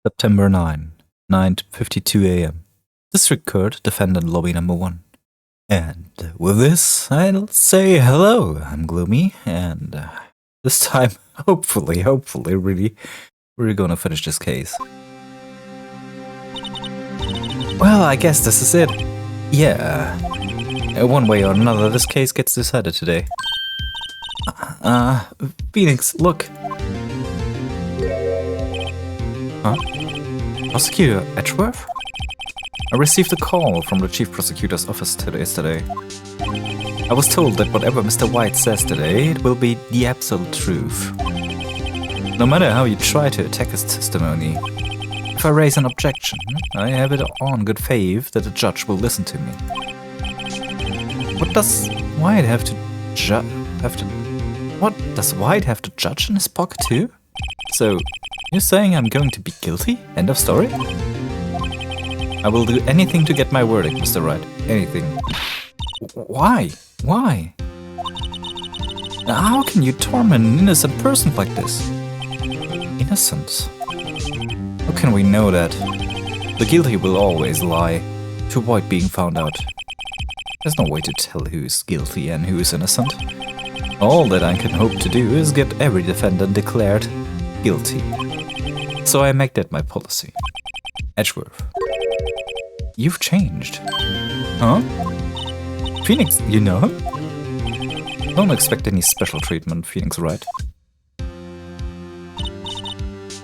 September 9, 9:52 a.m. District Court, Defendant Lobby number 1. And with this, I'll say hello. I'm Gloomy, and this time, hopefully, really, we're gonna finish this case. Well, I guess this is it. Yeah. One way or another, this case gets decided today. Pheonix, look. Huh? Prosecutor Edgeworth? I received a call from the Chief Prosecutor's office yesterday. I was told that whatever Mr. White says today, it will be the absolute truth. No matter how you try to attack his testimony, if I raise an objection, I have it on good faith that the judge will listen to me. What does White have to What does White have to judge in his pocket too? So, you're saying I'm going to be guilty? End of story? I will do anything to get my verdict, Mr. Wright. Anything. Why? Why? How can you torment an innocent person like this? Innocent? How can we know that? The guilty will always lie, to avoid being found out. There's no way to tell who's guilty and who's innocent. All that I can hope to do is get every defendant declared guilty. So I make that my policy. Edgeworth. You've changed. Huh? Pheonix, you know him? Don't expect any special treatment, Pheonix Wright.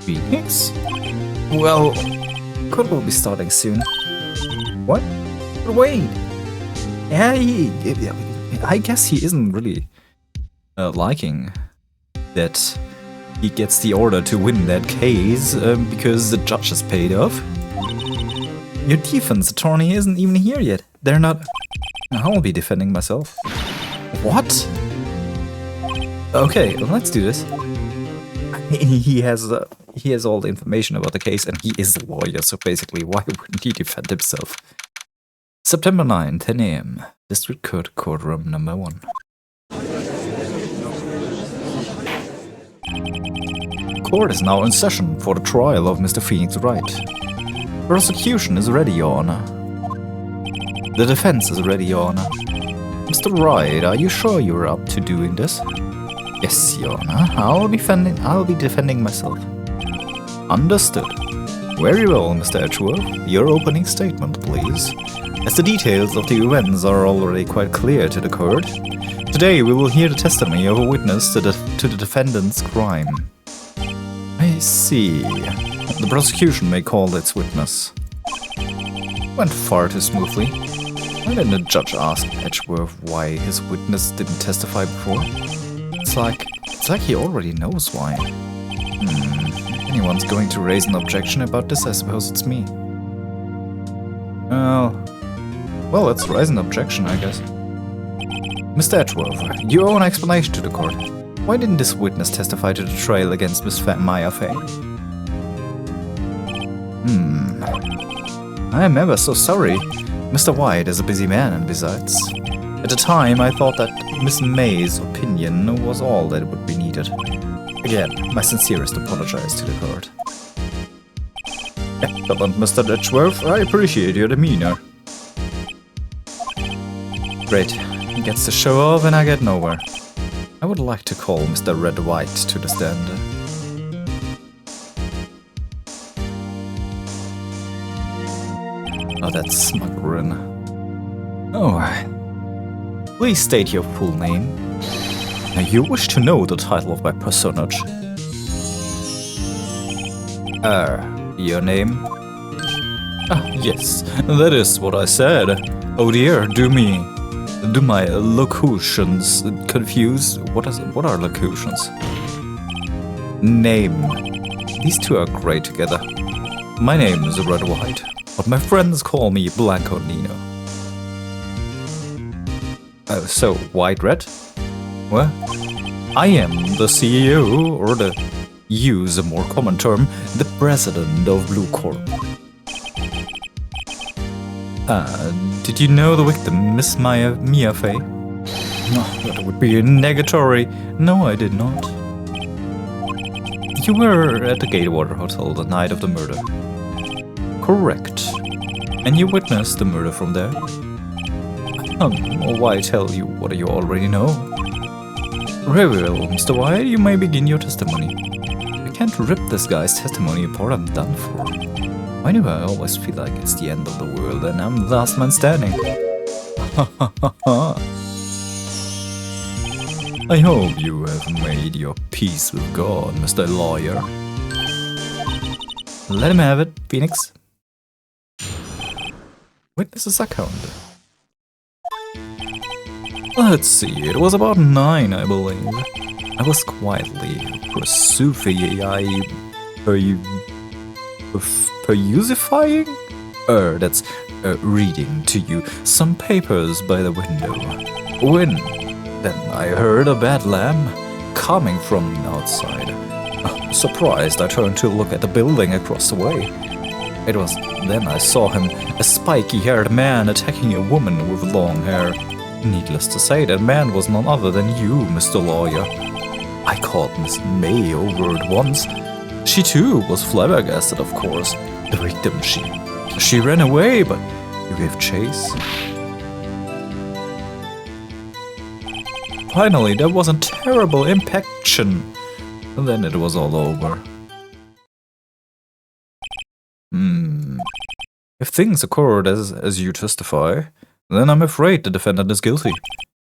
Pheonix? Well, court will be starting soon. What? But wait! Yeah, I guess he isn't really liking that he gets the order to win that case because the judge is paid off. Your defense attorney isn't even here yet. They're not... I'll be defending myself. What? Okay, well, let's do this. He has all the information about the case, and he is a lawyer, so basically, why wouldn't he defend himself? September 9, 10 a.m. District Court, courtroom number 1. Court is now in session for the trial of Mr. Pheonix Wright. The prosecution is ready, Your Honor. The defense is ready, Your Honor. Mr. Wright, are you sure you're up to doing this? Yes, Your Honor. I'll be defending myself. Understood. Very well, Mr. Edgeworth. Your opening statement, please. As the details of the events are already quite clear to the court, today we will hear the testimony of a witness to the defendant's crime. I see. The prosecution may call its witness. Went far too smoothly. Why didn't the judge ask Edgeworth why his witness didn't testify before? It's like he already knows why. If anyone's going to raise an objection about this, I suppose it's me. Well, let's raise an objection, I guess. Mr. Edgeworth, you owe an explanation to the court. Why didn't this witness testify to the trial against Miss Maya Fay? I am ever so sorry. Mr. White is a busy man, and besides, at the time I thought that Miss May's opinion was all that would be needed. Again, my sincerest apologies to the court. Excellent, Mr. Edgeworth. I appreciate your demeanor. Great. He gets to show off and I get nowhere. I would like to call Mr. Red White to the stand. Oh, that's smug grin. Oh. Please state your full name. You wish to know the title of my personage? Your name? Yes, that is what I said. Oh dear, do my locutions confuse? What are locutions? Name. These two are great together. My name is Red White, but my friends call me Blanco Nino. Oh, so White Red? Well, I am the CEO, or use a more common term, the president of Blue Corp. Did you know the victim, Miss Mia Fay? No, that would be negatory. No, I did not. You were at the Gatewater Hotel the night of the murder. Correct. And you witnessed the murder from there? Why tell you what you already know? Very well, Mr. Wright, you may begin your testimony. I can't rip this guy's testimony apart, I'm done for. Why do I always feel like it's the end of the world and I'm the last man standing? I hope you have made your peace with God, Mr. Lawyer. Let him have it, Pheonix. Witnesses account. Let's see, it was about 9, I believe. I was quietly reading to you some papers by the window. When then I heard a bedlam coming from outside. Surprised, I turned to look at the building across the way. It was then I saw him, a spiky-haired man attacking a woman with long hair. Needless to say, that man was none other than you, Mr. Lawyer. I called Miss May over at once. She too was flabbergasted, of course. The victim, she ran away, but you gave chase. Finally, there was a terrible impaction, and then it was all over. If things occurred as you testify, then I'm afraid the defendant is guilty.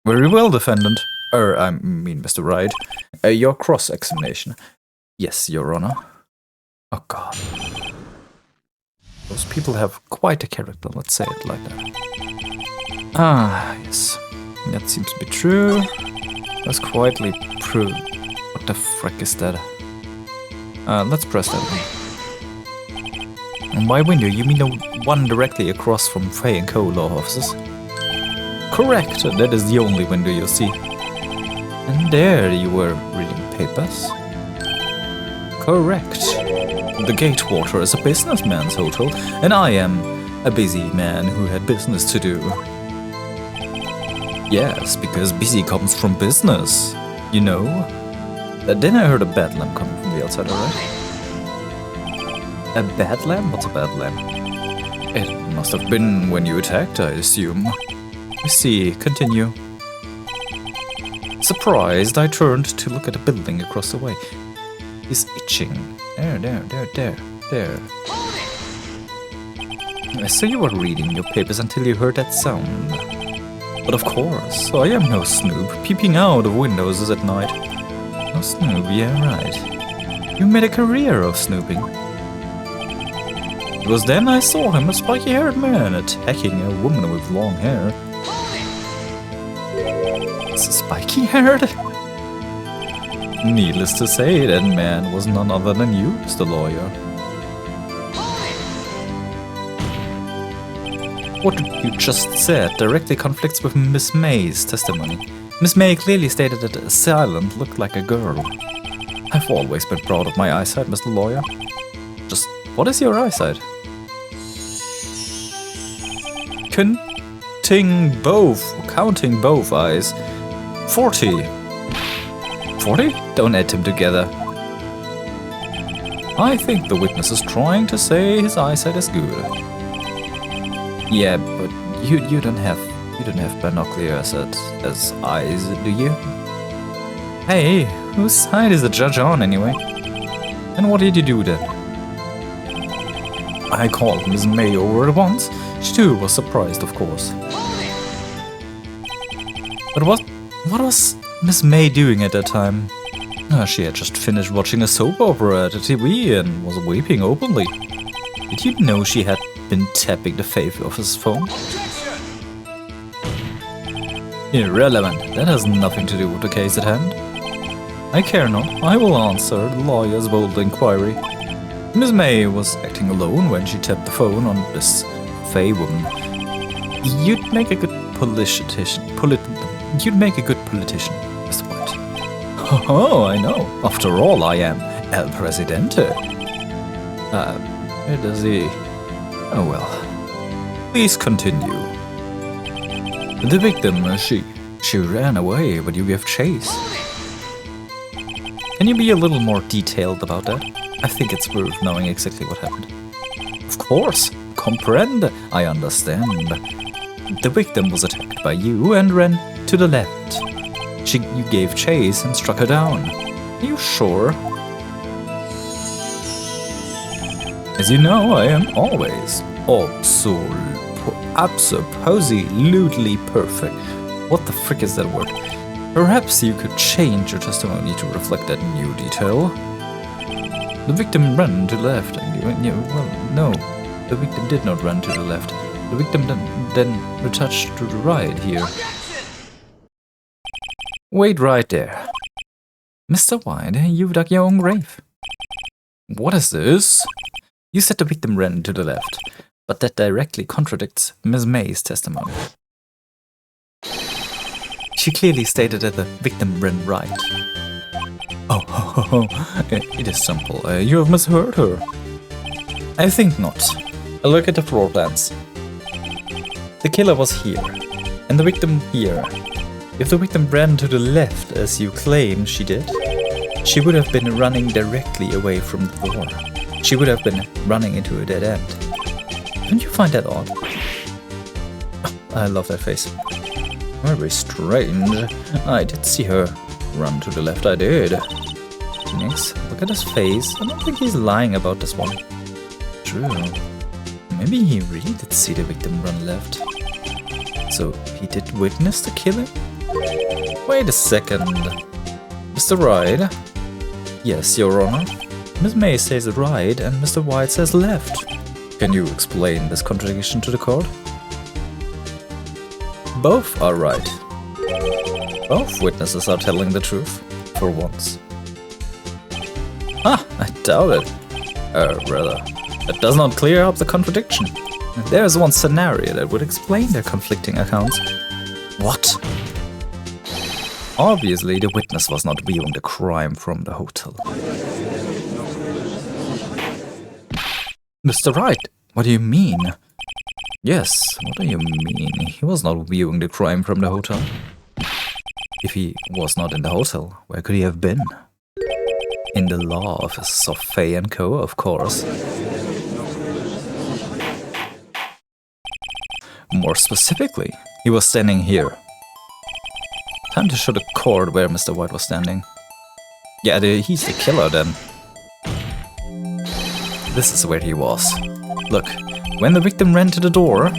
Very well, defendant. I mean, Mr. Wright. Your cross-examination. Yes, Your Honor. Oh, God. Those people have quite a character, let's say it like that. Ah, yes. That seems to be true. That's quietly proved. What the frick is that? Let's press that one. And by window, you mean the one directly across from Fay & Co. law offices? Correct, that is the only window you'll see. And there you were reading papers? Correct. The Gatewater is a businessman's hotel, and I am a busy man who had business to do. Yes, because busy comes from business, you know. Then I heard a bedlam coming from the outside, alright? A bedlam? What's a bedlam? It must have been when you attacked, I assume. I see, continue. Surprised, I turned to look at the building across the way. He's itching. There. So you were reading your papers until you heard that sound. But of course, I am no snoop, peeping out of windows at night. No snoop, yeah, right. You made a career of snooping. It was then I saw him, a spiky-haired man, attacking a woman with long hair. Spiky-haired? Needless to say, that man was none other than you, Mr. Lawyer. What you just said directly conflicts with Miss May's testimony. Miss May clearly stated that the assailant looked like a girl. I've always been proud of my eyesight, Mr. Lawyer. Just what is your eyesight? Counting both eyes. 40. 40? Don't add them together. I think the witness is trying to say his eyesight is good. Yeah, but you don't have binoculars as eyes, do you? Hey, whose side is the judge on anyway? And what did you do then? I called Miss May over at once. She too was surprised, of course. But what was Miss May doing at that time? She had just finished watching a soap opera at the TV and was weeping openly. Did you know she had been tapping the face of his phone? Irrelevant. That has nothing to do with the case at hand. I care not. I will answer the lawyer's bold inquiry. Miss May was acting alone when she tapped the phone on this Fey woman. You'd make a good politician. You'd make a good politician, Mr. White. Oh, I know. After all, I am El Presidente. Where does he... Oh well. Please continue. The victim, she ran away, but you gave chase. Can you be a little more detailed about that? I think it's worth knowing exactly what happened. Of course, comprehend, I understand. The victim was attacked by you and ran to the left. You gave chase and struck her down. Are you sure? As you know, I am always absolutely perfect. What the frick is that word? Perhaps you could change your testimony to reflect that new detail. The victim ran to the left, and well, no, the victim did not run to the left. The victim then retouched to the right here. Wait right there. Mr. White, you've dug your own grave. What is this? You said the victim ran to the left, but that directly contradicts Ms. May's testimony. She clearly stated that the victim ran right. Oh, it is simple. You have misheard her. I think not. Look at the floor plans. The killer was here, and the victim here. If the victim ran to the left, as you claim she did, she would have been running directly away from the door. She would have been running into a dead end. Don't you find that odd? I love that face. Very strange. I did see her run to the left, I did. Pheonix, look at his face. I don't think he's lying about this one. True. Maybe he really did see the victim run left. So he did witness the killing? Wait a second. Mr. Wright? Yes, Your Honor. Ms. May says right and Mr. White says left. Can you explain this contradiction to the court? Both are right. Both witnesses are telling the truth, for once. I doubt it. Rather, that does not clear up the contradiction. There is one scenario that would explain their conflicting accounts. What? Obviously, the witness was not viewing the crime from the hotel. Mr. Wright, what do you mean? Yes, what do you mean? He was not viewing the crime from the hotel. If he was not in the hotel, where could he have been? In the law office of Fay & Co., of course. More specifically, he was standing here. Time to show the court where Mr. White was standing. Yeah, he's the killer then. This is where he was. Look, when the victim ran to the door,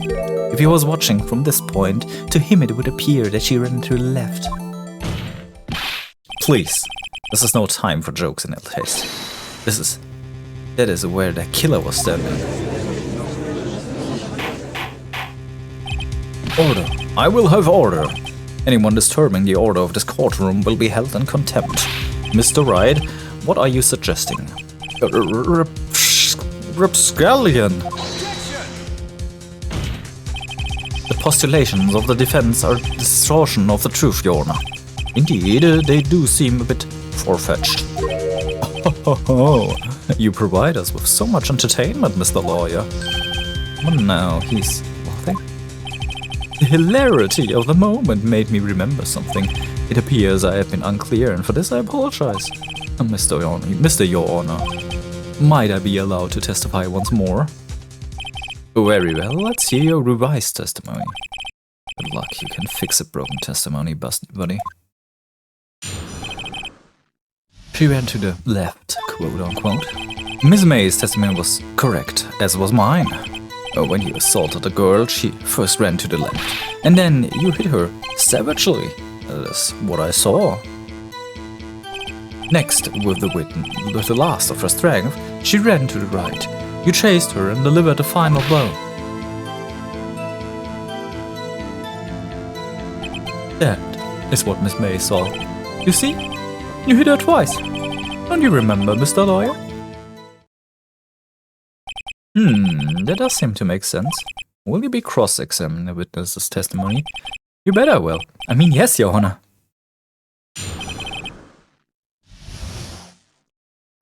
if he was watching from this point, to him it would appear that she ran to the left. Please, this is no time for jokes in ill taste. That is where the killer was standing. Order. I will have order. Anyone disturbing the order of this courtroom will be held in contempt. Mr. Wright, what are you suggesting? Rapscallion. The postulations of the defense are distortion of the truth, Your Honor. Indeed, they do seem a bit far-fetched. Oh, you provide us with so much entertainment, Mr. Lawyer. But now he's laughing. The hilarity of the moment made me remember something. It appears I have been unclear, and for this I apologize. Mr. Your Honor, might I be allowed to testify once more? Very well, let's hear your revised testimony. Good luck, you can fix a broken testimony, buddy. She ran to the left, quote-unquote. Ms. May's testimony was correct, as was mine. When you assaulted the girl, she first ran to the left, and then you hit her savagely. That's what I saw. Next, with the last of her strength, she ran to the right. You chased her and delivered the final blow. That is what Miss May saw. You see? You hit her twice. Don't you remember, Mr. Lawyer? That does seem to make sense. Will you be cross-examining the witness's testimony? You bet I will. I mean, yes, Your Honor.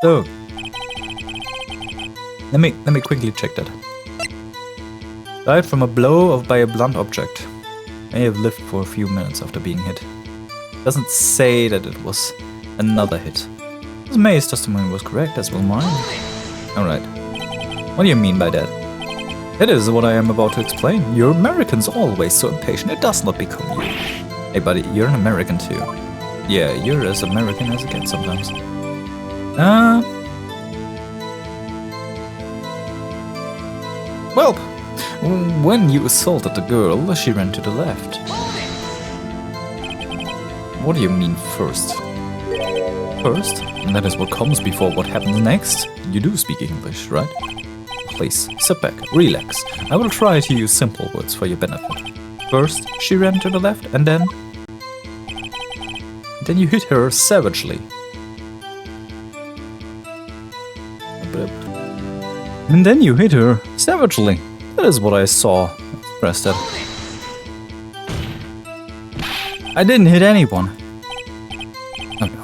So, let me quickly check that. Died from a blow by a blunt object. May have lived for a few minutes after being hit. Doesn't say that it was another hit. Miss May's testimony was correct, as well mine. Alright. What do you mean by that? That is what I am about to explain. You're Americans always so impatient, it does not become you. Hey buddy, you're an American too. Yeah, you're as American as it gets sometimes. Well, when you assaulted the girl, she ran to the left. What do you mean first? First? And that is what comes before what happens next? You do speak English, right? Please, sit back, relax. I will try to use simple words for your benefit. First, she ran to the left, and then you hit her savagely. And then you hit her savagely. That is what I saw. Press that. I didn't hit anyone.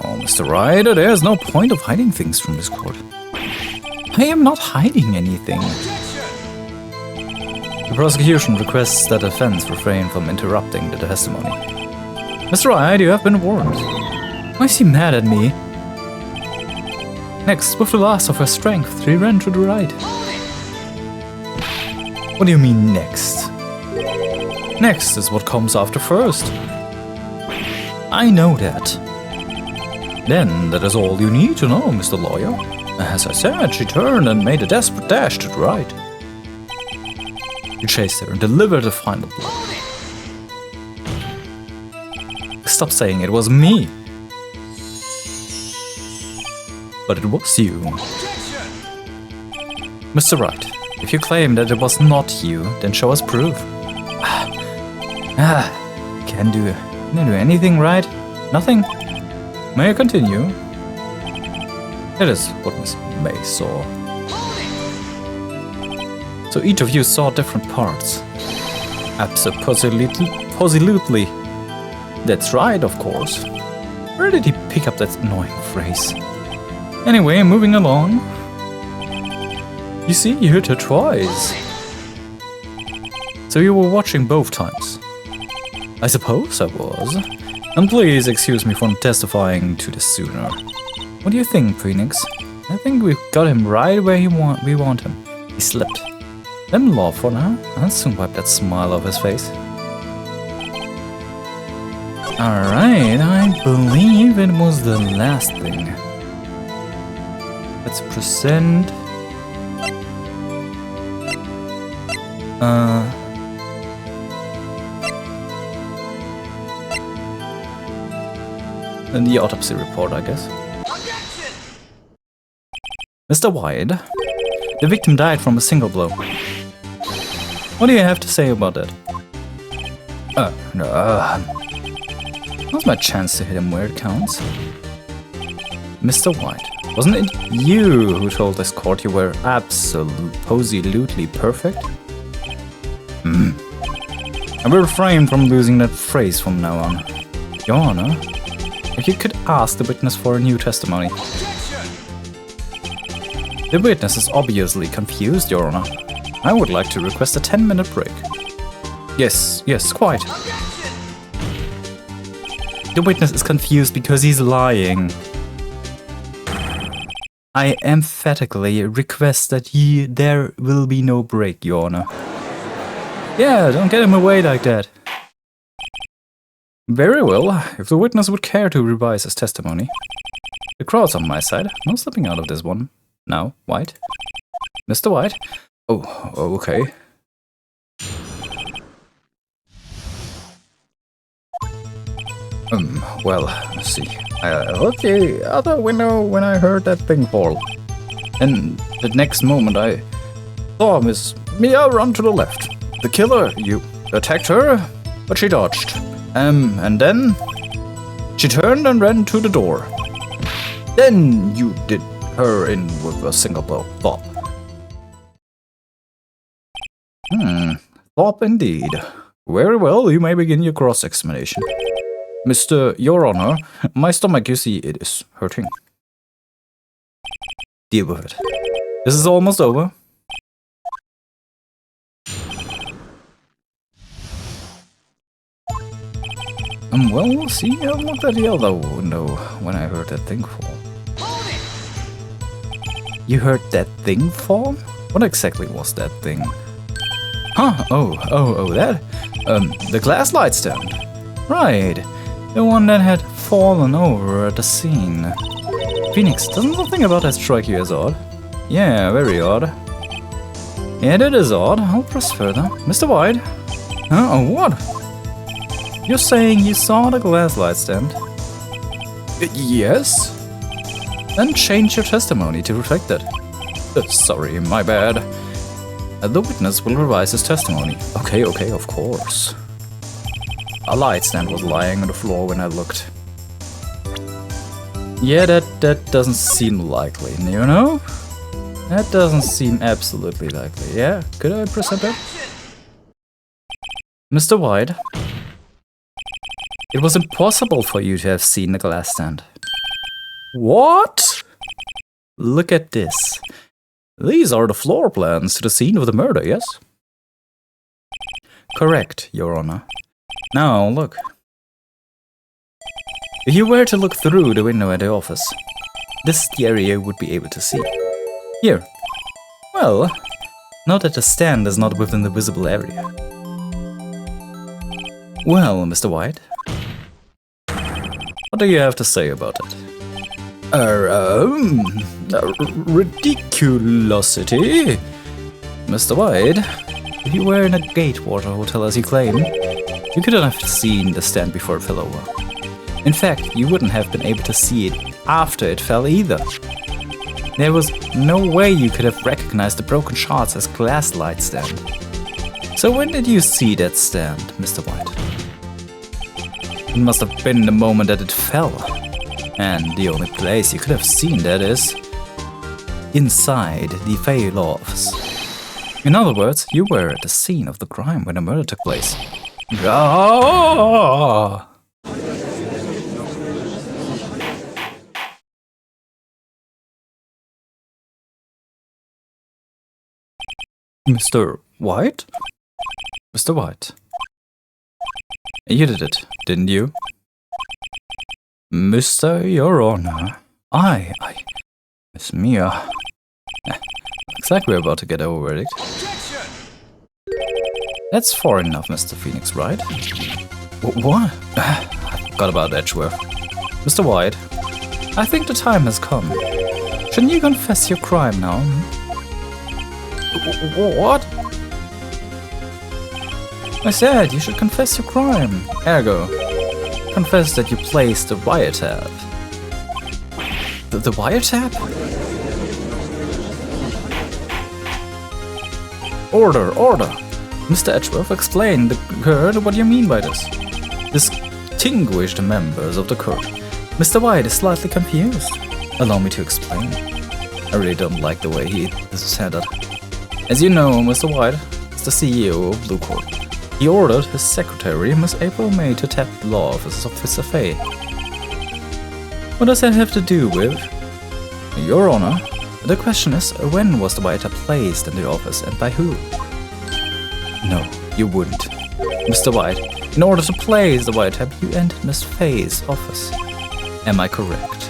Oh, Mr. Wright, there's no point of hiding things from this court. I am not hiding anything. The prosecution requests that the defense refrain from interrupting the testimony. Mr. Wright, you have been warned. Why is he mad at me? Next, with the last of her strength, she ran to the right. What do you mean, next? Next is what comes after first. I know that. Then, that is all you need to know, Mr. Lawyer. As I said, she turned and made a desperate dash to the right. You chased her and delivered the final blow. Stop saying it was me. But it was you. Mr. Wright, if you claim that it was not you, then show us proof. Can't do anything, right? Nothing? May I continue? That is what Miss May saw. So each of you saw different parts. Absolutely. That's right, of course. Where did he pick up that annoying phrase? Anyway, moving along. You see, you hit her twice. So you were watching both times. I suppose I was. And please excuse me for testifying to this sooner. What do you think, Pheonix? I think we've got him right where we want him. He slipped. Let him laugh for now, and soon wipe that smile off his face. Alright, I believe it was the last thing. Let's present... And the autopsy report, I guess. Mr. White, the victim died from a single blow. What do you have to say about that? Now's my chance to hit him where it counts. Mr. White, wasn't it you who told this court you were absolutely perfect? I will refrain from using that phrase from now on. Your Honor, if you could ask the witness for a new testimony. The witness is obviously confused, Your Honor. I would like to request a 10-minute break. Yes, quite. The witness is confused because he's lying. I emphatically request that there will be no break, Your Honor. Yeah, don't get him away like that. Very well, if the witness would care to revise his testimony. The crowd's on my side, no slipping out of this one. Now, White? Mr. White? Oh, okay. Well, let's see. I looked out the window when I heard that thing fall. And the next moment I saw Miss Mia run to the left. The killer, you attacked her, but she dodged. And then she turned and ran to the door. Then you did her in with a single blow. Thought. Thought indeed. Very well, you may begin your cross-examination. Your Honor, my stomach, you see, it is hurting. Deal with it. This is almost over. Well, we'll see. I looked at the other window when I heard that thing fall. You heard that thing fall? What exactly was that thing? Huh, oh, that? The glass light stand. Right, the one that had fallen over at the scene. Phoenix, doesn't something about that strike you as odd? Yeah, very odd. Yeah, that is odd. I'll press further. Mr. White? Huh, what? You're saying you saw the glass light stand? Yes? Then change your testimony to reflect that. Sorry, my bad. The witness will revise his testimony. Okay, of course. A light stand was lying on the floor when I looked. Yeah, that doesn't seem likely, you know? That doesn't seem absolutely likely. Yeah, could I present that? Mr. White, it was impossible for you to have seen the glass stand. What? Look at this. These are the floor plans to the scene of the murder, yes? Correct, Your Honor. Now, look. If you were to look through the window at the office, this is the area you would be able to see. Here. Well, note that the stand is not within the visible area. Well, Mr. White, what do you have to say about it? Ridiculosity? Mr. White, if you were in a Gatewater hotel as you claim, you couldn't have seen the stand before it fell over. In fact, you wouldn't have been able to see it after it fell either. There was no way you could have recognized the broken shards as glass light stand. So when did you see that stand, Mr. White? It must have been the moment that it fell. And the only place you could have seen that is inside the Fey Law office. In other words, you were at the scene of the crime when the murder took place. Ah! Mr. White? Mr. White. You did it, didn't you? Mr. Your Honor. Miss Mia. Looks like we're about to get a verdict. That's far enough, Mr. Pheonix Wright. What? I forgot about Edgeworth. Mr. White, I think the time has come. Shouldn't you confess your crime now? What? I said you should confess your crime. Ergo, confess that you placed the wiretap. The wiretap? Order! Mr. Edgeworth, explain the court what you mean by this. Distinguished members of the court, Mr. White is slightly confused. Allow me to explain. I really don't like the way he said it. As you know, Mr. White is the CEO of Blue Court. He ordered his secretary, Miss April May, to tap the law offices of Mr. Fay. What does that have to do with? Your Honor, the question is, when was the wiretap placed in the office and by who? No, you wouldn't. Mr. White, in order to place the wiretap, you entered Miss Fay's office. Am I correct?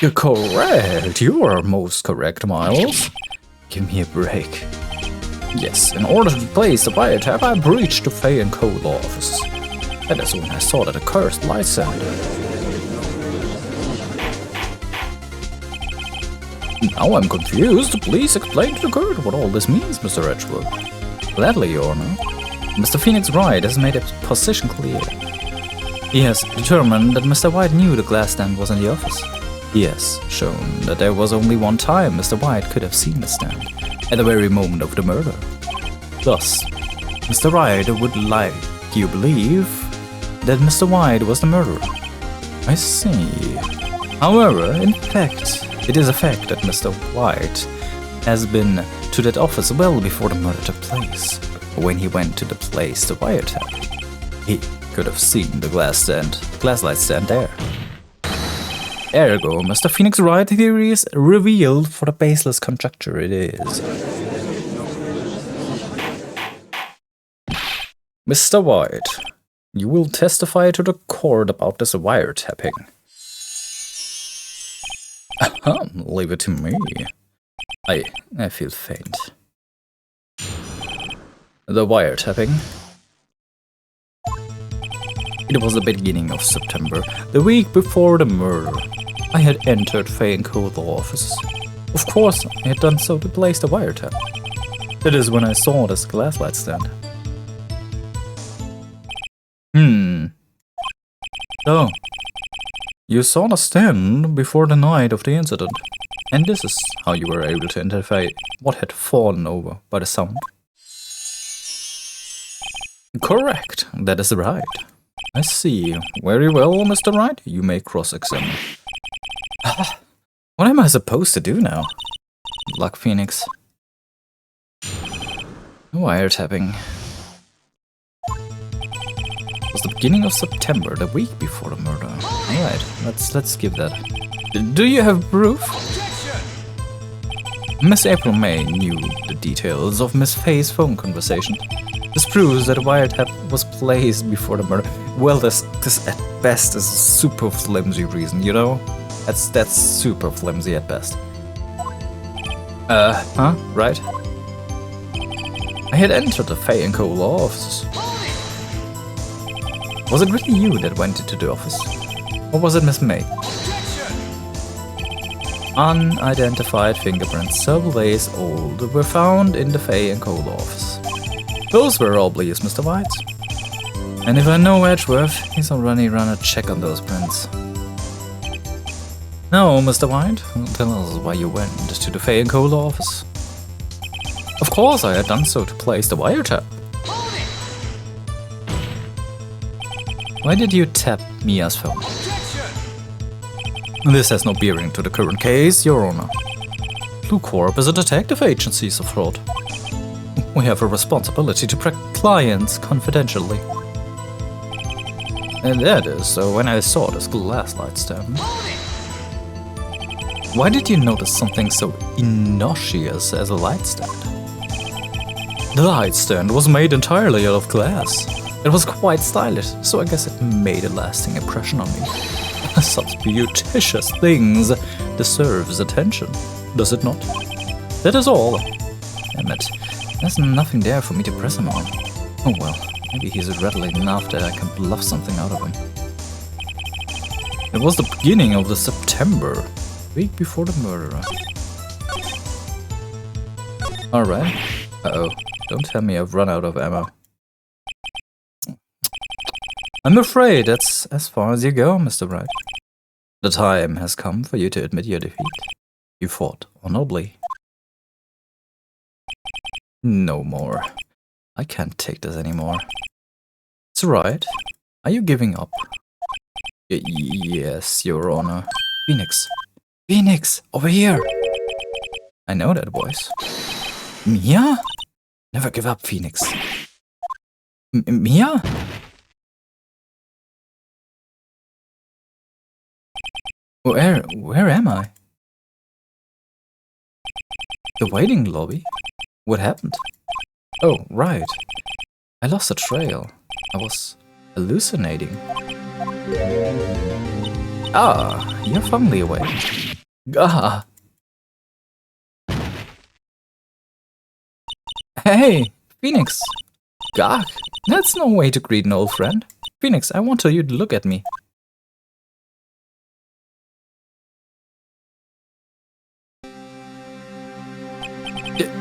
You're correct. You are most correct, Miles. Give me a break. Yes, in order to place the wiretap, I breached the Fay & Co. law offices. That is when I saw that accursed light stand. Now I'm confused. Please explain to the court what all this means, Mr. Edgeworth. Gladly, Your Honor. Mr. Pheonix Wright has made his position clear. He has determined that Mr. White knew the glass stand was in the office. He has shown that there was only one time Mr. White could have seen the stand, at the very moment of the murder. Thus, Mr. Wright would like you believe that Mr. White was the murderer. I see. However, in fact, it is a fact that Mr. White has been to that office well before the murder took place. When he went to the place to wiretap, he could have seen the glass light stand there. Ergo, Mr. Pheonix Wright theory is revealed for the baseless conjecture it is. Mr. White, you will testify to the court about this wiretapping. Leave it to me. I feel faint. The wiretapping. It was the beginning of September, the week before the murder. I had entered Pheonix office. Of course, I had done so to place the wiretap. That is when I saw this glasslight stand. So, you saw the stand before the night of the incident, and this is how you were able to identify what had fallen over by the sound? Correct, that is right. I see. Very well, Mr. Wright, you may cross-examine. What am I supposed to do now? Good luck, Pheonix. Wiretapping. It was the beginning of September, the week before the murder. Alright, let's skip that. Do you have proof? Miss April May knew the details of Miss Faye's phone conversation. This proves that a wiretap was placed before the murder. Well, this at best is a super flimsy reason, you know? That's super flimsy at best. Right? I had entered the Pheonix law offices. Was it really you that went into the office? Or was it Miss May? Unidentified fingerprints several days old were found in the Pheonix office. Those were obvious, Mr. White. And if I know Edgeworth, he's already run a check on those prints. Now, Mr. White, tell us why you went to the Pheonix office. Of course, I had done so to place the wiretap. Why did you tap Mia's phone? This has no bearing to the current case, Your Honor. Blue Corp is a detective agency, so fraud. We have a responsibility to protect clients confidentially. And that is so when I saw this glasslight stand. Why did you notice something so innocuous as a light stand? The light stand was made entirely out of glass. It was quite stylish, so I guess it made a lasting impression on me. Such beauticious things deserves attention, does it not? That is all. Damn it, there's nothing there for me to press him on. Oh well, maybe he's readily enough that I can bluff something out of him. It was the beginning of the September, week before the murder. Alright. Uh-oh, don't tell me I've run out of ammo. I'm afraid that's as far as you go, Mr. Wright. The time has come for you to admit your defeat. You fought honorably. No more. I can't take this anymore. It's right. Are you giving up? Yes, Your Honor. Pheonix. Pheonix, over here! I know that voice. Mia? Never give up, Pheonix. Mia? Where am I? The waiting lobby? What happened? Oh, right. I lost the trail. I was hallucinating. Ah, you're finally awake. Gah! Hey, Pheonix! Gah! That's no way to greet an old friend. Pheonix, I want you to look at me.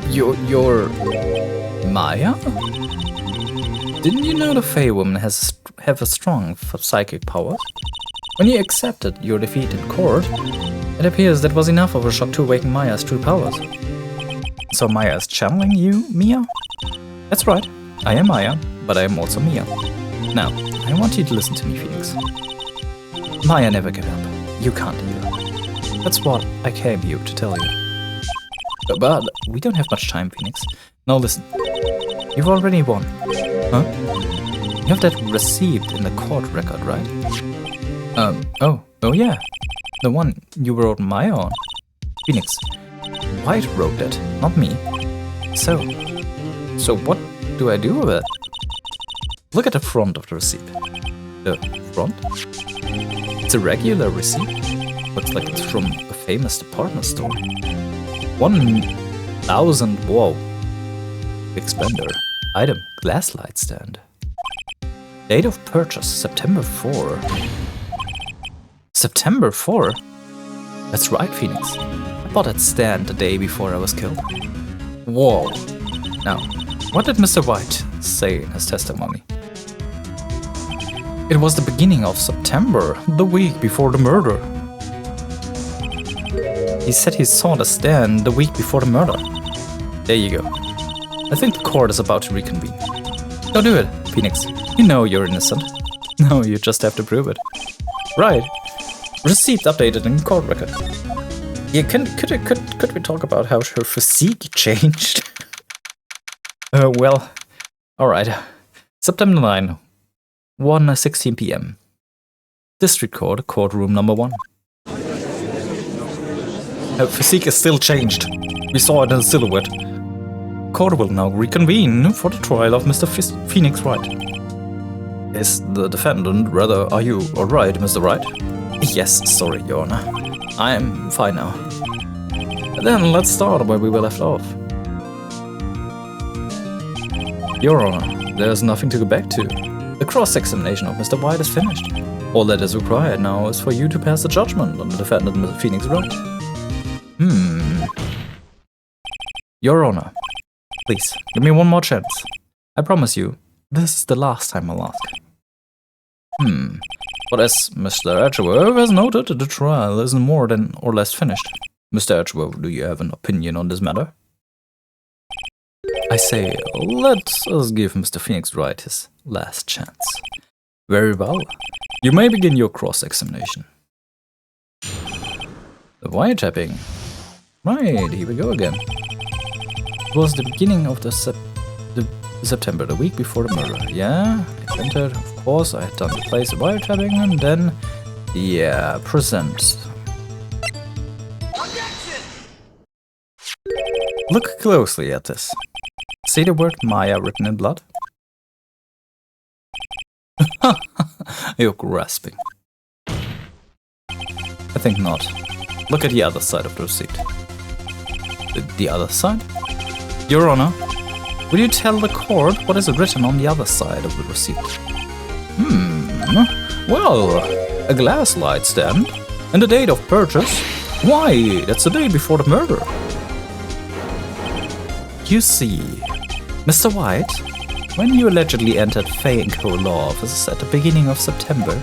You're Maya? Didn't you know the Fey woman have a strong psychic power? When you accepted your defeat in court, it appears that was enough of a shock to awaken Maya's true powers. So Maya is channeling you, Mia? That's right, I am Maya, but I am also Mia. Now, I want you to listen to me, Pheonix. Maya never gave up. You can't either. That's what I came here to tell you. But we don't have much time, Pheonix. Now listen. You've already won. Huh? You have that receipt in the court record, right? Oh yeah. The one you wrote Maya on. Pheonix. White wrote that, not me. So what do I do with it? Look at the front of the receipt. The front? It's a regular receipt. Looks like it's from a famous department store. 1,000, whoa. Big spender. Item, glass light stand. Date of purchase, September 4. September 4? That's right, Pheonix. I bought that stand the day before I was killed. Whoa. Now, what did Mr. White say in his testimony? It was the beginning of September, the week before the murder. He said he saw the stand the week before the murder. There you go. I think the court is about to reconvene. Go do it, Pheonix. You know you're innocent. No, you just have to prove it. Right. Receipt updated in court record. Yeah, could we talk about how her physique changed? Well, alright. September 9, 1:16 p.m. District Court, courtroom number 1. Her physique is still changed. We saw it in silhouette. Court will now reconvene for the trial of Mr. Pheonix Wright. Is the defendant, rather, are you alright, Mr. Wright? Yes, sorry, Your Honor. I'm fine now. Then let's start where we were left off. Your Honor, there's nothing to go back to. The cross-examination of Mr. White is finished. All that is required now is for you to pass the judgment on the defendant, Mr. Pheonix Wright. Your Honor, please, give me one more chance. I promise you, this is the last time I'll ask. But as Mr. Edgeworth has noted, the trial isn't more than or less finished. Mr. Edgeworth, do you have an opinion on this matter? I say, let us give Mr. Pheonix Wright his last chance. Very well. You may begin your cross-examination. The wiretapping. Right, here we go again. It was the beginning of September, the week before the murder. Yeah, I entered, of course, I had done the place of wiretapping, and then, yeah, present. Look closely at this. See the word Maya written in blood? You're grasping. I think not. Look at the other side of the receipt. The other side? Your Honor, will you tell the court what is written on the other side of the receipt? Well, a glass light stand, and the date of purchase. Why, that's the day before the murder. You see, Mr. White, when you allegedly entered Fay & Co. law offices at the beginning of September,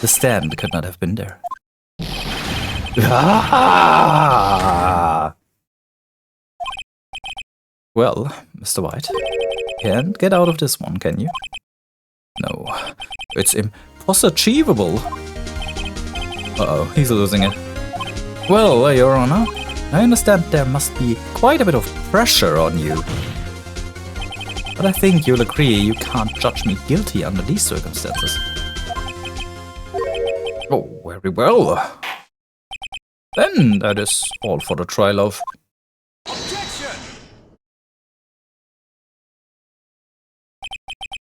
the stand could not have been there. Well, Mr. White, can't get out of this one, can you? No, it's impossible. Uh-oh, he's losing it. Well, Your Honor, I understand there must be quite a bit of pressure on you. But I think you'll agree you can't judge me guilty under these circumstances. Oh, very well. Then that is all for the trial of... Objection!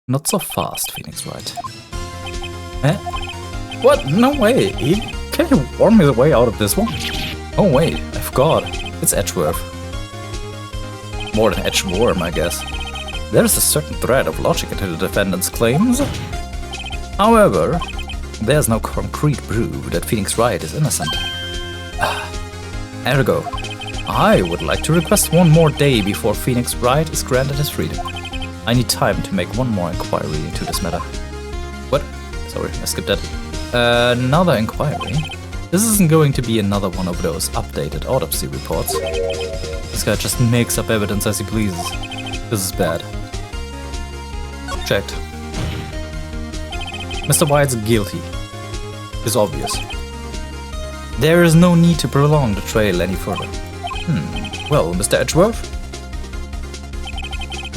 Not so fast, Pheonix Wright. Eh? What? No way! Can you warn me the way out of this one? Oh wait, I forgot. It's Edgeworth. More than Edgeworm, I guess. There is a certain thread of logic into the defendant's claims. However, there's no concrete proof that Pheonix Wright is innocent. Ergo, I would like to request one more day before Pheonix Wright is granted his freedom. I need time to make one more inquiry into this matter. What? Sorry, I skipped that. Another inquiry? This isn't going to be another one of those updated autopsy reports. This guy just makes up evidence as he pleases. This is bad. Checked. Mr. White's guilty. It's obvious. There is no need to prolong the trial any further. Well, Mr. Edgeworth?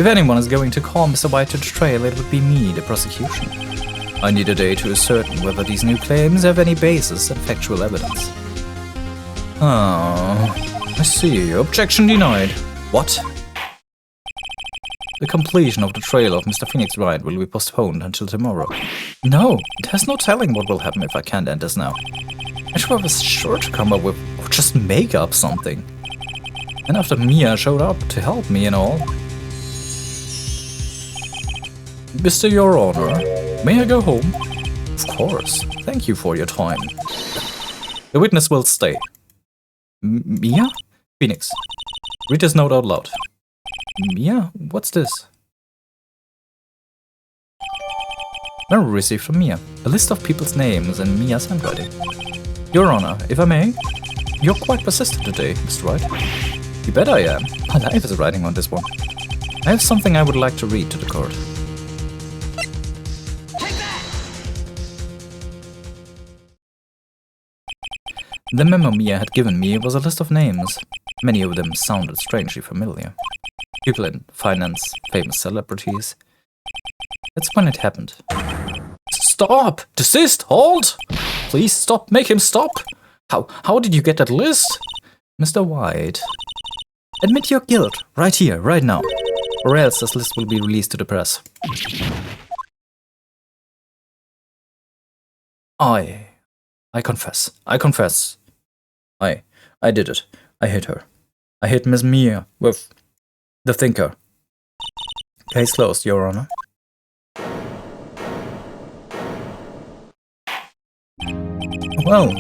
If anyone is going to call Mr. White to the trial, it would be me, the prosecution. I need a day to ascertain whether these new claims have any basis in factual evidence. Oh, I see. Objection denied. What? The completion of the trail of Mr. Pheonix Wright will be postponed until tomorrow. No, there's no telling what will happen if I can't end this now. I should have sure to come up with, or just make up something. And after Mia showed up to help me and all. Mr. Your Honor, may I go home? Of course, thank you for your time. The witness will stay. Mia? Pheonix, read this note out loud. Mia? What's this? Now received from Mia. A list of people's names in Mia's handwriting. Your Honor, if I may. You're quite persistent today, Mr. Wright. You bet I am. My life is riding on this one. I have something I would like to read to the court. Take that! The memo Mia had given me was a list of names. Many of them sounded strangely familiar. People in finance, famous celebrities. That's when it happened. Stop! Desist! Halt! Please stop! Make him stop! How did you get that list? Mr. White. Admit your guilt, right here, right now. Or else this list will be released to the press. I confess. I confess. I did it. I hit her. I hit Miss Mia with the thinker. Case closed, Your Honor. Well,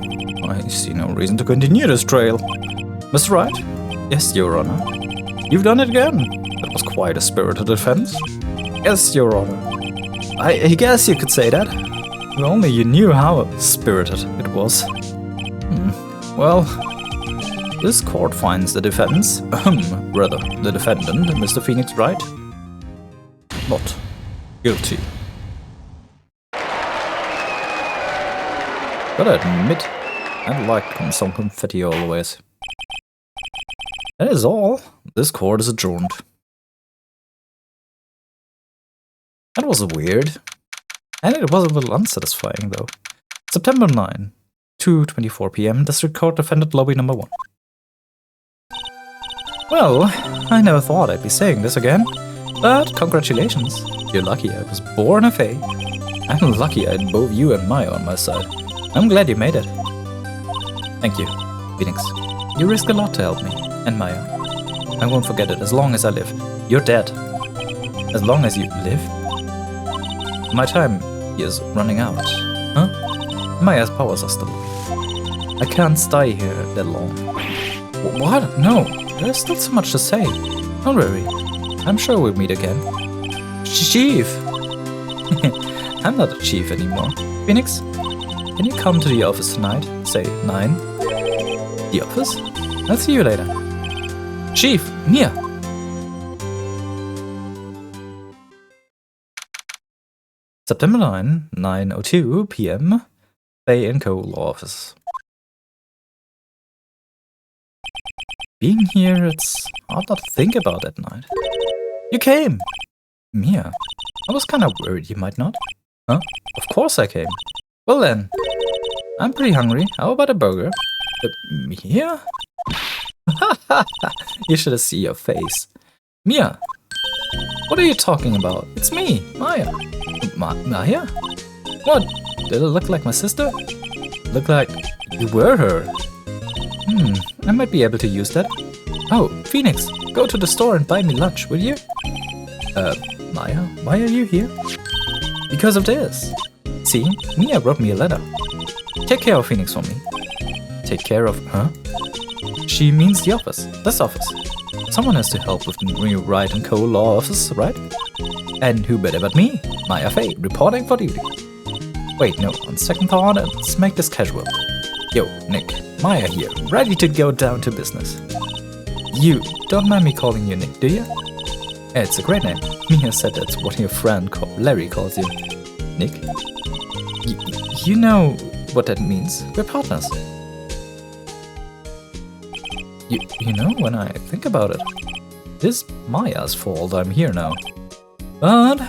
I see no reason to continue this trail. Mr. Wright? Yes, Your Honor. You've done it again. That was quite a spirited defense. Yes, Your Honor. I guess you could say that. If only you knew how spirited it was. Well, this court finds the defense, rather, the defendant, Mr. Pheonix Wright, not guilty. Gotta admit, I'd like some confetti always. That is all. This court is adjourned. That was weird. And it was a little unsatisfying, though. September 9, 2:24 p.m. District Court Defendant Lobby Number 1. Well, I never thought I'd be saying this again, but congratulations. You're lucky I was born a Fae. I'm lucky I had both you and Maya on my side. I'm glad you made it. Thank you, Pheonix. You risk a lot to help me, and Maya. I won't forget it as long as I live. You're dead. As long as you live? My time is running out. Huh? Maya's powers are still. I can't stay here that long. What? No, there's still so much to say. Don't worry. I'm sure we'll meet again. Chief! I'm not a chief anymore. Pheonix, can you come to the office tonight? Say 9. The office? I'll see you later. Chief, Mia! September 9, 9:02 p.m. Bay & Co. Law Office. Being here, it's hard not to think about that night. You came! Mia, I was kinda worried you might not. Huh? Of course I came. Well then, I'm pretty hungry. How about a burger? Mia? You should have seen your face. Mia, what are you talking about? It's me, Maya. Maya? What? Did it look like my sister? Look like you were her. I might be able to use that. Oh, Pheonix, go to the store and buy me lunch, will you? Maya, why are you here? Because of this. See, Mia wrote me a letter. Take care of Pheonix for me. Take care of her? She means the office. This office. Someone has to help with the new Wright & Co. Law Office, right? And who better but me, Maya Faye, reporting for duty. Wait, no, on second thought, let's make this casual. Yo, Nick, Maya here, ready to go down to business. You, don't mind me calling you Nick, do you? It's a great name. Mia said that's what your friend Larry calls you. Nick? You know what that means. We're partners. You know, when I think about it, it is Maya's fault I'm here now. But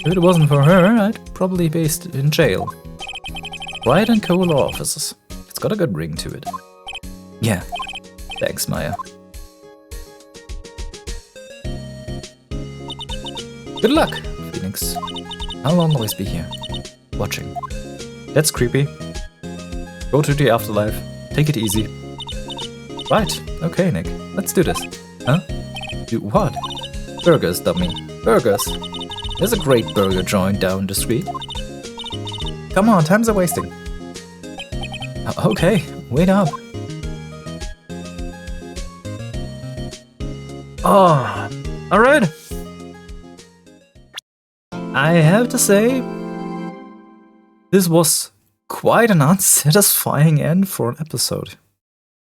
if it wasn't for her, I'd probably be in jail. Wright & Co. Law Offices. It's got a good ring to it. Yeah. Thanks, Maya. Good luck, Phoenix. I'll always be here, watching. That's creepy. Go to the afterlife. Take it easy. Right, okay, Nick. Let's do this. Huh? Do what? Burgers, dummy. Burgers. There's a great burger joint down the street. Come on, times are wasting. Okay, wait up. Oh, alright. I have to say, this was quite an unsatisfying end for an episode.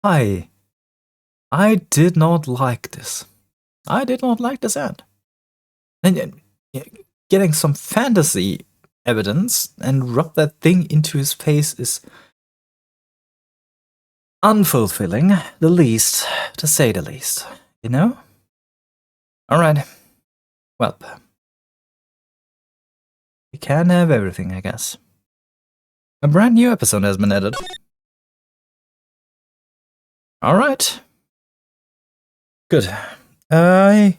I did not like this. I did not like this end. And getting some fantasy evidence and rub that thing into his face is unfulfilling, the least, to say the least. You know? Alright. Well, we can have everything, I guess. A brand new episode has been added. Alright. Good. Yeah,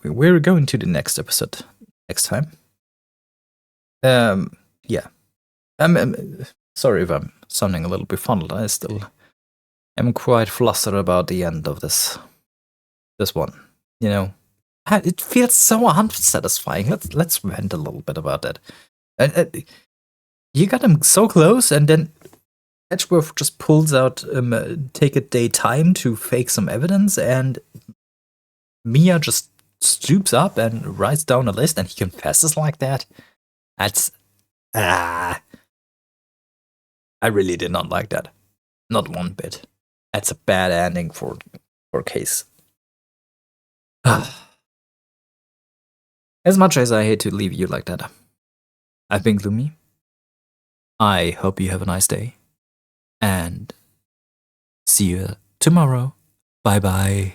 we're going to the next episode next time. Yeah. I'm sorry if I'm sounding a little befuddled. I still am quite flustered about the end of this one. You know, it feels so unsatisfying. Let's vent a little bit about that. You got him so close, and then Edgeworth just pulls out take a day time to fake some evidence, and Mia just stoops up and writes down a list, and he confesses like that. That's I really did not like that. Not one bit. That's a bad ending for Case. As much as I hate to leave you like that, I've been gloomy. I hope you have a nice day. And see you tomorrow. Bye bye.